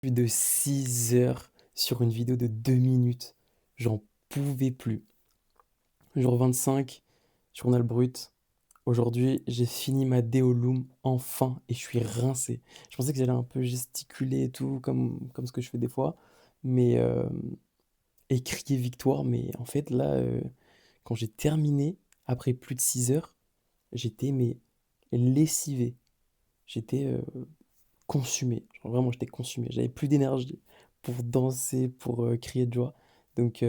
Plus de 6 heures sur une vidéo de 2 minutes. J'en pouvais plus. Jour 25, journal brut. Aujourd'hui, j'ai fini ma déo enfin et je suis rincé. Je pensais que j'allais un peu gesticuler et tout, comme ce que je fais des fois, mais et crier victoire. Mais en fait, là, quand j'ai terminé, après plus de 6 heures, j'étais mais lessivé. J'étais consumé. Genre vraiment, j'étais consumé. J'avais plus d'énergie pour danser, pour crier de joie. Donc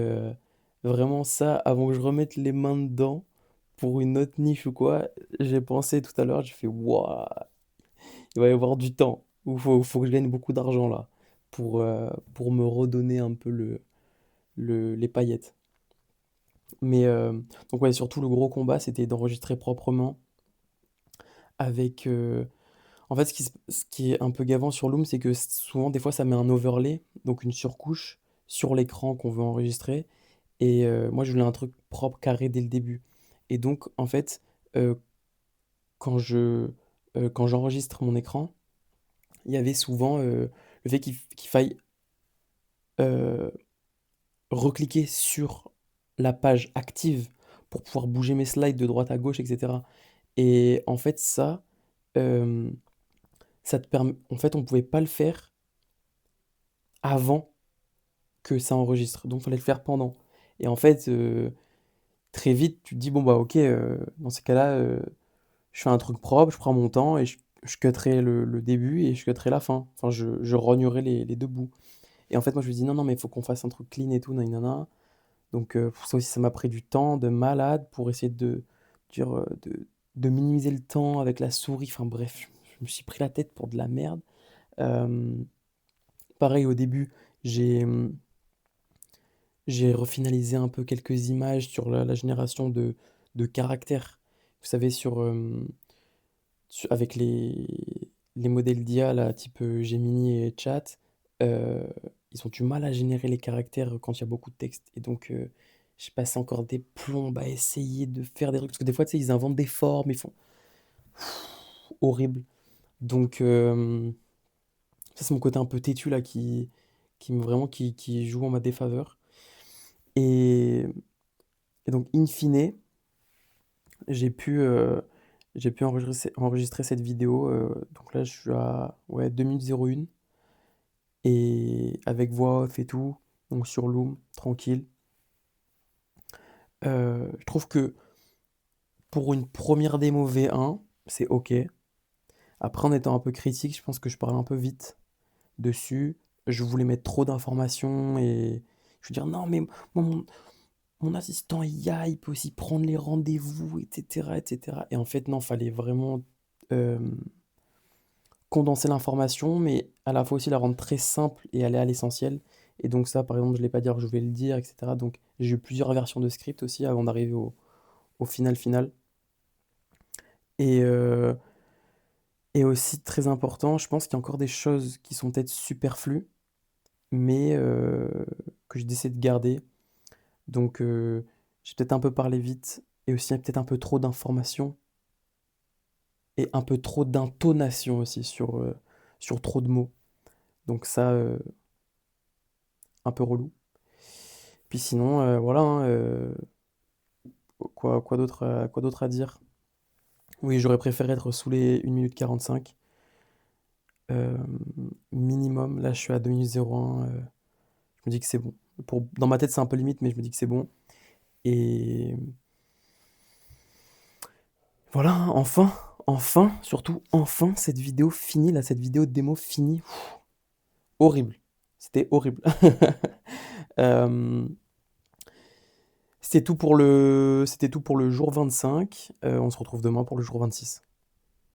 vraiment ça, avant que je remette les mains dedans pour une autre niche ou quoi, j'ai pensé tout à l'heure, j'ai fait waouh, il va y avoir du temps. Il faut que je gagne beaucoup d'argent là pour me redonner un peu les paillettes. Mais donc ouais, surtout le gros combat, c'était d'enregistrer proprement avec en fait, ce qui est un peu gavant sur Loom, c'est que souvent, des fois, ça met un overlay, donc une surcouche, sur l'écran qu'on veut enregistrer. Et moi, je voulais un truc propre, carré dès le début. Et donc, en fait, euh, quand quand j'enregistre mon écran, il y avait souvent le fait qu'il faille euh, recliquer sur la page active pour pouvoir bouger mes slides de droite à gauche, etc. Et en fait, euh, ça te permet. En fait, on pouvait pas le faire avant que ça enregistre. Donc, il fallait le faire pendant. Et en fait, très vite, tu te dis, bon, bah, ok, dans ces cas-là, je fais un truc propre, je prends mon temps et je cutterai le début et je cutterai la fin. Enfin, je rognerai les deux bouts. Et en fait, moi, je me dis, non, non, mais il faut qu'on fasse un truc clean et tout, nanana. Donc, pour ça aussi, ça m'a pris du temps de malade pour essayer dire, de minimiser le temps avec la souris. Enfin, bref, je me suis pris la tête pour de la merde. Euh, Pareil, au début, j'ai. J'ai refinalisé un peu quelques images sur la génération de caractères. Vous savez, avec les modèles d'IA, là, type Gemini et Chat, euh, ils ont du mal à générer les caractères quand il y a beaucoup de texte. Et donc, j'ai passé encore des plombes à essayer de faire des trucs. Parce que des fois, tu sais, ils inventent des formes, ils font horrible. Donc, ça, c'est mon côté un peu têtu, là, qui joue en ma défaveur. Et, et donc, in fine, J'ai pu, heu, j'ai pu enregistrer cette vidéo, donc là je suis à ouais 2 minutes 01 et avec voix off et tout, donc sur Loom, tranquille. Je trouve que pour une première démo V1, c'est OK. Après en étant un peu critique, je pense que je parle un peu vite dessus. Je voulais mettre trop d'informations et je veux dire: «Non mais moi mon assistant IA, il peut aussi prendre les rendez-vous et cetera et cetera» et en fait non, fallait vraiment, hem condenser l'information, mais à la fois aussi la rendre très simple et aller à l'essentiel. Et donc ça, par exemple, je ne l'ai pas dit, alors je vais le dire, etc. Donc j'ai eu plusieurs versions de script aussi avant d'arriver au final. Et, euh, et aussi très important, je pense qu'il y a encore des choses qui sont peut-être superflues, mais que je décide de garder. Donc j'ai peut-être un peu parlé vite, et aussi peut-être un peu trop d'informations, et un peu trop d'intonation aussi sur trop de mots. Donc ça, un peu relou. Puis sinon, voilà, hein, quoi d'autre à dire? Oui, j'aurais préféré être sous les 1 minute 45 euh, minimum. Là, je suis à 2 minutes 01. Je me dis que c'est bon. Dans ma tête, c'est un peu limite, mais je me dis que c'est bon. Et voilà, hein, enfin, surtout, enfin, cette vidéo finie, là, cette vidéo de démo finie. Pff, horrible. C'était horrible. Euh, c'était tout pour le jour 25. On se retrouve demain pour le jour 26.